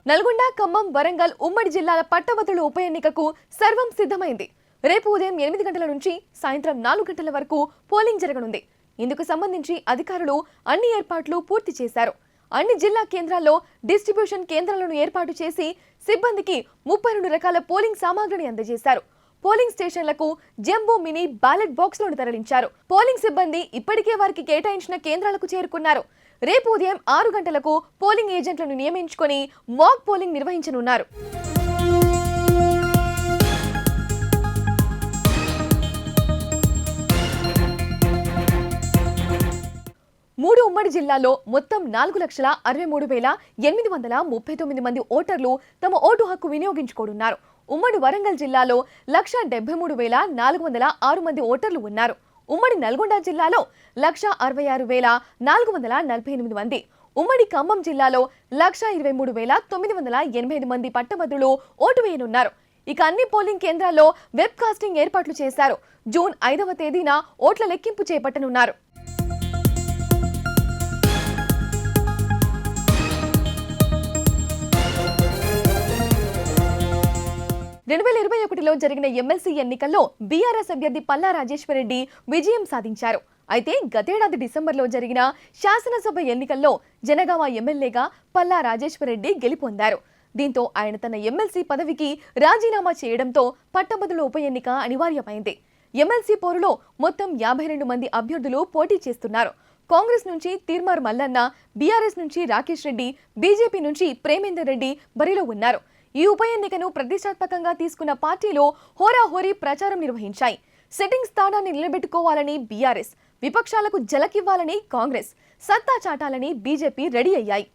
నల్గొండ, ఖమ్మం, వరంగల్ ఉమ్మడి జిల్లాల పట్టభద్రుల ఉప ఎన్నికకు సర్వం సిద్ధమైంది. రేపు ఉదయం 8 గంటల నుంచి సాయంత్రం 4 గంటల వరకు పోలింగ్ జరగనుంది. ఇందుకు సంబంధించి అధికారులు అన్ని ఏర్పాట్లు పూర్తి చేశారు. అన్ని జిల్లా కేంద్రాల్లో డిస్ట్రిబ్యూషన్ కేంద్రాలను ఏర్పాటు చేసి సిబ్బందికి 32 రకాల పోలింగ్ సామాగ్రిని అందజేశారు. పోలింగ్ స్టేషన్లకు జంబో మినీ బ్యాలెట్ బాక్స్లను తరలించారు. పోలింగ్ సిబ్బంది ఇప్పటికే వారికి కేటాయించిన కేంద్రాలకు చేరుకున్నారు. రేపు ఉదయం 6 గంటలకు పోలింగ్ ఏజెంట్లను నియమించుకొని మాక్ పోలింగ్ నిర్వహించనున్నారు. 3 ఉమ్మడి జిల్లాల్లో మొత్తం 4,63,839 మంది ఓటర్లు తమ ఓటు హక్కు వినియోగించుకోనున్నారు. ఉమ్మడి వరంగల్ జిల్లాలో 1,73,406 మంది ఓటర్లు ఉన్నారు. ఉమ్మడి నల్గొండ జిల్లాలో 1,66,448 మంది, ఉమ్మడి ఖమ్మం జిల్లాలో 1,23,985 మంది పట్టభద్రులు ఓటు వేయనున్నారు. ఇక అన్ని పోలింగ్ కేంద్రాల్లో వెబ్ కాస్టింగ్ ఏర్పాట్లు చేశారు. జూన్ 5వ తేదీన ఓట్ల లెక్కింపు చేపట్టనున్నారు. 2021లో జరిగిన ఎమ్మెల్సీ ఎన్నికల్లో బీఆర్ఎస్ అభ్యర్థి పల్లా రాజేశ్వరరెడ్డి విజయం సాధించారు. అయితే గతేడాది డిసెంబర్లో జరిగిన శాసనసభ ఎన్నికల్లో జనగామ ఎమ్మెల్యేగా పల్లా రాజేశ్వరరెడ్డి గెలుపొందారు. దీంతో ఆయన తన ఎమ్మెల్సీ పదవికి రాజీనామా చేయడంతో పట్టభద్రుల ఉప ఎన్నిక అనివార్యమైంది. ఎమ్మెల్సీ పోరులో మొత్తం 52 మంది అభ్యర్థులు పోటీ చేస్తున్నారు. కాంగ్రెస్ నుంచి తీర్మార్ మల్లన్న, బీఆర్ఎస్ నుంచి రాకేష్ రెడ్డి, బీజేపీ నుంచి ప్రేమేందర్ రెడ్డి బరిలో ఉన్నారు. ఈ ఉప ఎన్నికను ప్రతిష్టాత్మకంగా తీసుకున్న పార్టీలు హోరాహోరీ ప్రచారం నిర్వహించాయి. సిట్టింగ్ స్థానాన్ని నిలబెట్టుకోవాలని బీఆర్ఎస్, విపక్షాలకు జలకివ్వాలని కాంగ్రెస్, సత్తా చాటాలని బీజేపీ రెడీ అయ్యాయి.